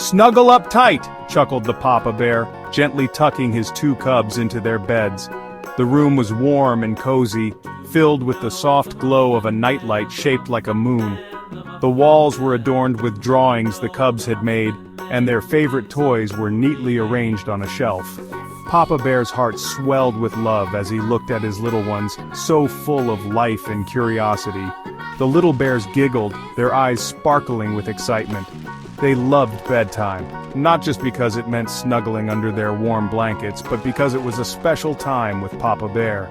"Snuggle up tight," chuckled the papa bear, gently tucking his two cubs into their beds. The room was warm and cozy, filled with the soft glow of a nightlight shaped like a moon. The walls were adorned with drawings the cubs had made, and their favorite toys were neatly arranged on a shelf. Papa Bear's heart swelled with love as he looked at his little ones, so full of life and curiosity. The little bears giggled, their eyes sparkling with excitement. They loved bedtime, not just because it meant snuggling under their warm blankets, but because it was a special time with Papa Bear.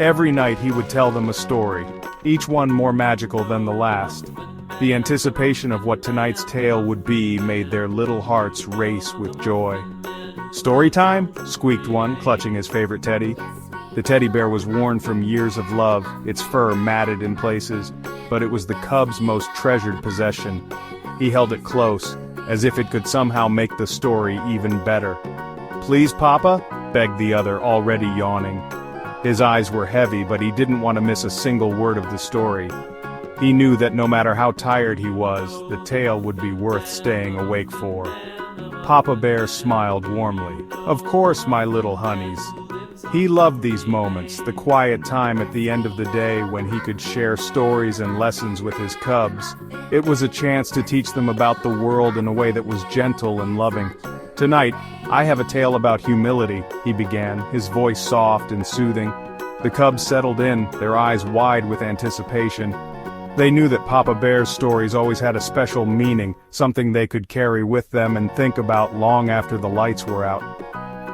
Every night he would tell them a story, each one more magical than the last. The anticipation of what tonight's tale would be made their little hearts race with joy. "Story time?" squeaked one, clutching his favorite teddy. The teddy bear was worn from years of love, its fur matted in places, but it was the cub's most treasured possession. He held it close, as if it could somehow make the story even better. "Please, Papa?" begged the other, already yawning. His eyes were heavy, but he didn't want to miss a single word of the story. He knew that no matter how tired he was, the tale would be worth staying awake for. Papa Bear smiled warmly. "Of course, my little honeys." He loved these moments, the quiet time at the end of the day when he could share stories and lessons with his cubs. It was a chance to teach them about the world in a way that was gentle and loving. "Tonight, I have a tale about humility," he began, his voice soft and soothing. The cubs settled in, their eyes wide with anticipation. They knew that Papa Bear's stories always had a special meaning, something they could carry with them and think about long after the lights were out.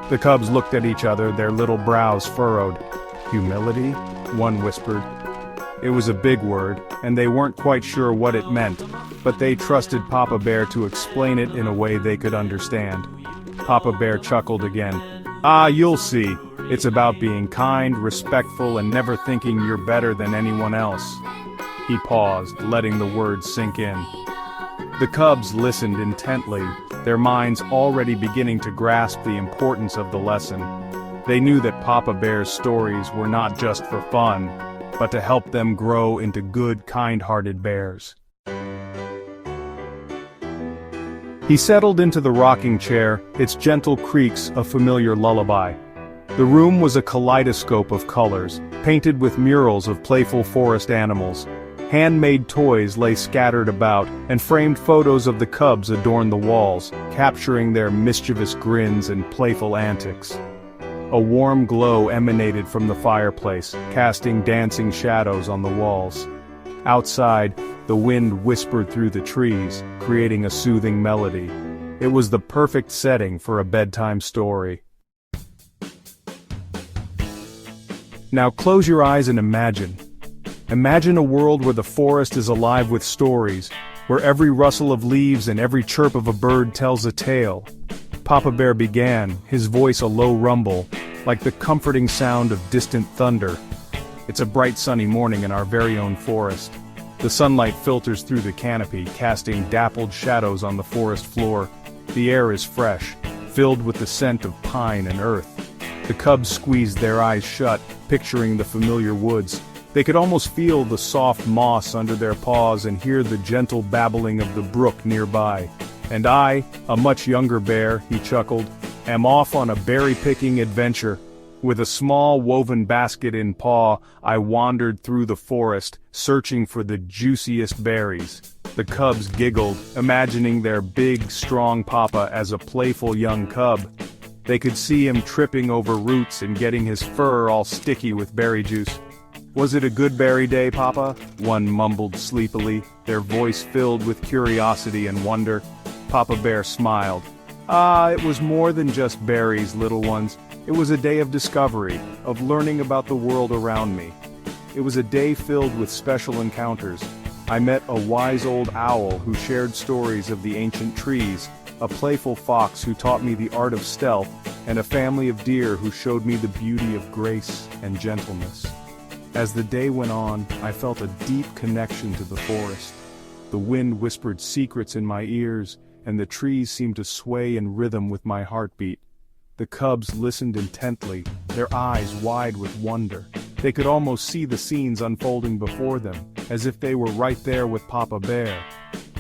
The cubs looked at each other, their little brows furrowed. "Humility?" one whispered. It was a big word, and they weren't quite sure what it meant, but they trusted Papa Bear to explain it in a way they could understand. Papa Bear chuckled again. "Ah, you'll see. It's about being kind, respectful, and never thinking you're better than anyone else." He paused, letting the words sink in. The cubs listened intently, their minds already beginning to grasp the importance of the lesson. They knew that Papa Bear's stories were not just for fun, but to help them grow into good, kind-hearted bears. He settled into the rocking chair, its gentle creaks a familiar lullaby. The room was a kaleidoscope of colors, painted with murals of playful forest animals. Handmade toys lay scattered about, and framed photos of the cubs adorned the walls, capturing their mischievous grins and playful antics. A warm glow emanated from the fireplace, casting dancing shadows on the walls. Outside, the wind whispered through the trees, creating a soothing melody. It was the perfect setting for a bedtime story. Now close your eyes and imagine. Imagine a world where the forest is alive with stories, where every rustle of leaves and every chirp of a bird tells a tale. Papa Bear began, his voice a low rumble, like the comforting sound of distant thunder. It's a bright sunny morning in our very own forest. The sunlight filters through the canopy, casting dappled shadows on the forest floor. The air is fresh, filled with the scent of pine and earth. The cubs squeezed their eyes shut, picturing the familiar woods. They could almost feel the soft moss under their paws and hear the gentle babbling of the brook nearby. "And I, a much younger bear," he chuckled, "am off on a berry-picking adventure. With a small woven basket in paw, I wandered through the forest, searching for the juiciest berries." The cubs giggled, imagining their big, strong papa as a playful young cub. They could see him tripping over roots and getting his fur all sticky with berry juice. "Was it a good berry day, Papa?" one mumbled sleepily, their voice filled with curiosity and wonder. Papa Bear smiled. "Ah, it was more than just berries, little ones. It was a day of discovery, of learning about the world around me. It was a day filled with special encounters. I met a wise old owl who shared stories of the ancient trees, a playful fox who taught me the art of stealth, and a family of deer who showed me the beauty of grace and gentleness." As the day went on, I felt a deep connection to the forest. The wind whispered secrets in my ears, and the trees seemed to sway in rhythm with my heartbeat. The cubs listened intently, their eyes wide with wonder. They could almost see the scenes unfolding before them, as if they were right there with Papa Bear.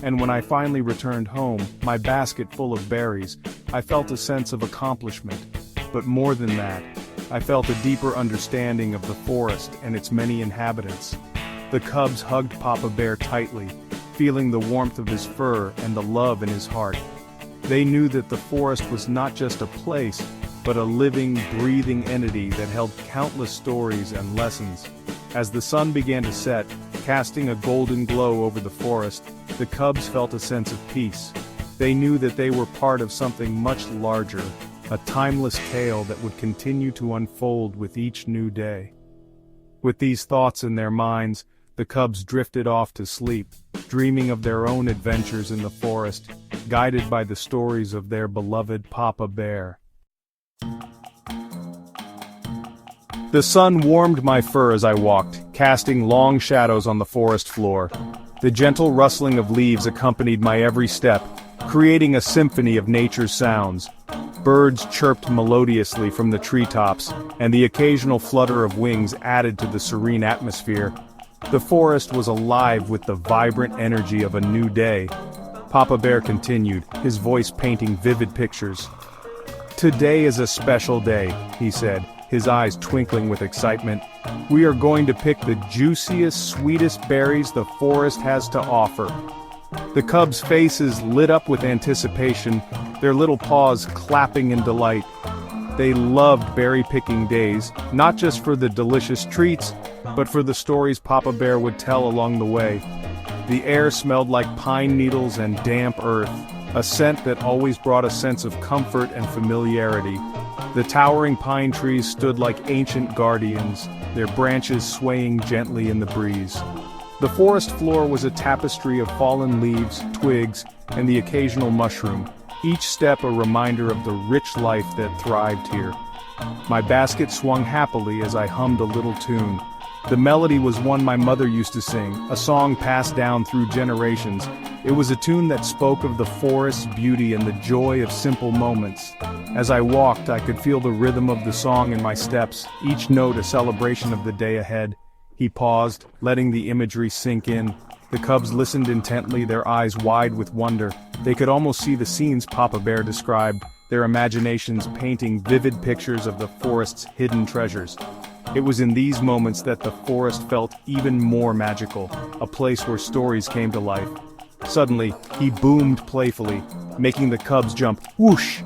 And when I finally returned home, my basket full of berries, I felt a sense of accomplishment. But more than that, I felt a deeper understanding of the forest and its many inhabitants. The cubs hugged Papa Bear tightly, feeling the warmth of his fur and the love in his heart. They knew that the forest was not just a place, but a living, breathing entity that held countless stories and lessons. As the sun began to set, casting a golden glow over the forest, the cubs felt a sense of peace. They knew that they were part of something much larger, a timeless tale that would continue to unfold with each new day. With these thoughts in their minds, the cubs drifted off to sleep, dreaming of their own adventures in the forest, guided by the stories of their beloved Papa Bear. The sun warmed my fur as I walked, casting long shadows on the forest floor. The gentle rustling of leaves accompanied my every step, creating a symphony of nature's sounds. Birds chirped melodiously from the treetops, and the occasional flutter of wings added to the serene atmosphere. The forest was alive with the vibrant energy of a new day. Papa Bear continued, his voice painting vivid pictures. "Today is a special day," he said, his eyes twinkling with excitement. "We are going to pick the juiciest, sweetest berries the forest has to offer." The cubs' faces lit up with anticipation, their little paws clapping in delight. They loved berry-picking days, not just for the delicious treats, but for the stories Papa Bear would tell along the way. The air smelled like pine needles and damp earth, a scent that always brought a sense of comfort and familiarity. The towering pine trees stood like ancient guardians, their branches swaying gently in the breeze. The forest floor was a tapestry of fallen leaves, twigs, and the occasional mushroom, each step a reminder of the rich life that thrived here. My basket swung happily as I hummed a little tune. The melody was one my mother used to sing, a song passed down through generations. It was a tune that spoke of the forest's beauty and the joy of simple moments. As I walked, I could feel the rhythm of the song in my steps, each note a celebration of the day ahead. He paused, letting the imagery sink in. The cubs listened intently, their eyes wide with wonder. They could almost see the scenes Papa Bear described, their imaginations painting vivid pictures of the forest's hidden treasures. It was in these moments that the forest felt even more magical, a place where stories came to life. Suddenly, he boomed playfully, making the cubs jump, whoosh!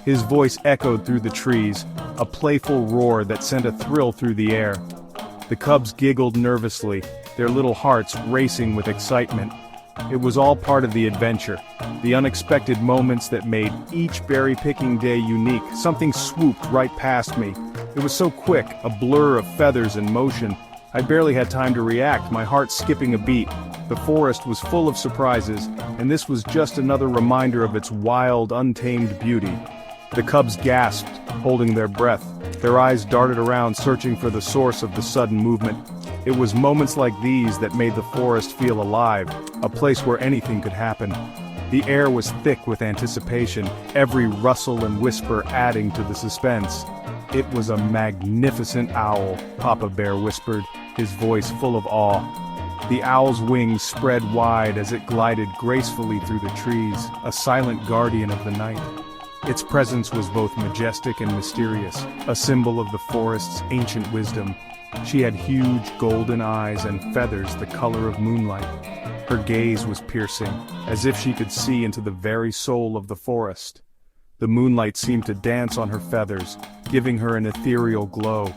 His voice echoed through the trees, a playful roar that sent a thrill through the air. The cubs giggled nervously, their little hearts racing with excitement. It was all part of the adventure, the unexpected moments that made each berry-picking day unique. Something swooped right past me. It was so quick, a blur of feathers and motion. I barely had time to react, my heart skipping a beat. The forest was full of surprises, and this was just another reminder of its wild, untamed beauty. The cubs gasped, holding their breath. Their eyes darted around, searching for the source of the sudden movement. It was moments like these that made the forest feel alive, a place where anything could happen. The air was thick with anticipation, every rustle and whisper adding to the suspense. "It was a magnificent owl," Papa Bear whispered, his voice full of awe. The owl's wings spread wide as it glided gracefully through the trees, a silent guardian of the night. Its presence was both majestic and mysterious, a symbol of the forest's ancient wisdom. She had huge golden eyes and feathers the color of moonlight. Her gaze was piercing, as if she could see into the very soul of the forest. The moonlight seemed to dance on her feathers, giving her an ethereal glow.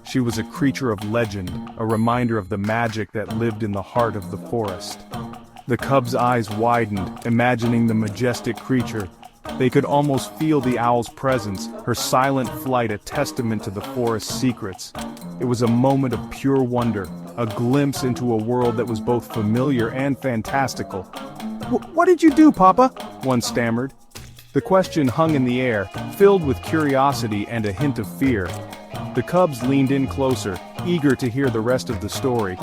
She was a creature of legend, a reminder of the magic that lived in the heart of the forest. The cubs' eyes widened, imagining the majestic creature. They could almost feel the owl's presence, her silent flight a testament to the forest's secrets. It was a moment of pure wonder, a glimpse into a world that was both familiar and fantastical. "What did you do, Papa?" one stammered. The question hung in the air, filled with curiosity and a hint of fear. The cubs leaned in closer, eager to hear the rest of the story.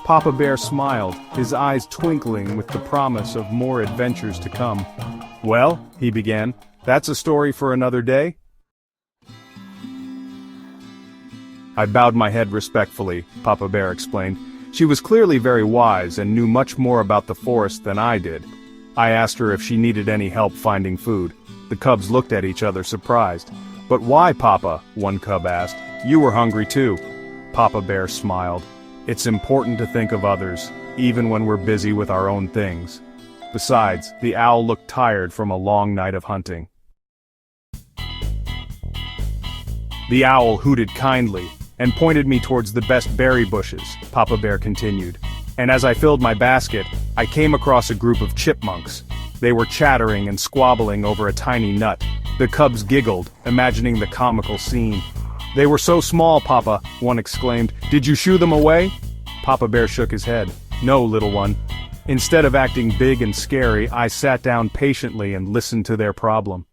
Papa Bear smiled, his eyes twinkling with the promise of more adventures to come. "Well," he began, "that's a story for another day." I bowed my head respectfully, Papa Bear explained. She was clearly very wise and knew much more about the forest than I did. I asked her if she needed any help finding food. The cubs looked at each other surprised. "But why, Papa?" one cub asked. "You were hungry too." Papa Bear smiled. "It's important to think of others, even when we're busy with our own things." Besides, the owl looked tired from a long night of hunting. The owl hooted kindly, and pointed me towards the best berry bushes, Papa Bear continued. And as I filled my basket, I came across a group of chipmunks. They were chattering and squabbling over a tiny nut. The cubs giggled, imagining the comical scene. "They were so small, Papa," one exclaimed. "Did you shoo them away?" Papa Bear shook his head. "No, little one. Instead of acting big and scary, I sat down patiently and listened to their problem."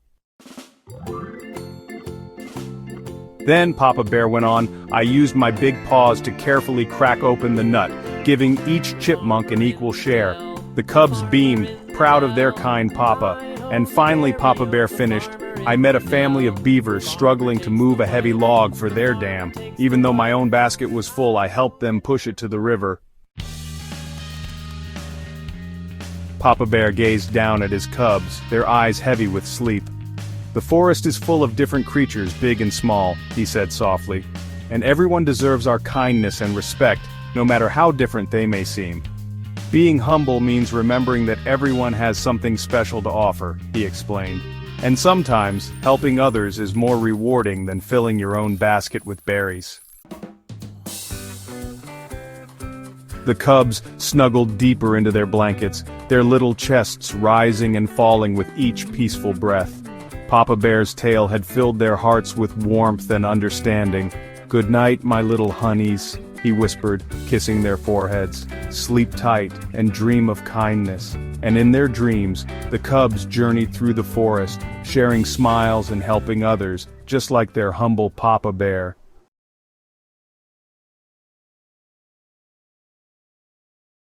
Then, Papa Bear went on, I used my big paws to carefully crack open the nut, giving each chipmunk an equal share. The cubs beamed, proud of their kind papa. And finally Papa Bear finished. I met a family of beavers struggling to move a heavy log for their dam. Even though my own basket was full, I helped them push it to the river. Papa Bear gazed down at his cubs, their eyes heavy with sleep. "The forest is full of different creatures, big and small," he said softly. "And everyone deserves our kindness and respect, no matter how different they may seem. Being humble means remembering that everyone has something special to offer," he explained. "And sometimes, helping others is more rewarding than filling your own basket with berries." The cubs snuggled deeper into their blankets, their little chests rising and falling with each peaceful breath. Papa Bear's tale had filled their hearts with warmth and understanding. "Good night, my little honeys," he whispered, kissing their foreheads. "Sleep tight and dream of kindness." And in their dreams, the cubs journeyed through the forest, sharing smiles and helping others, just like their humble Papa Bear.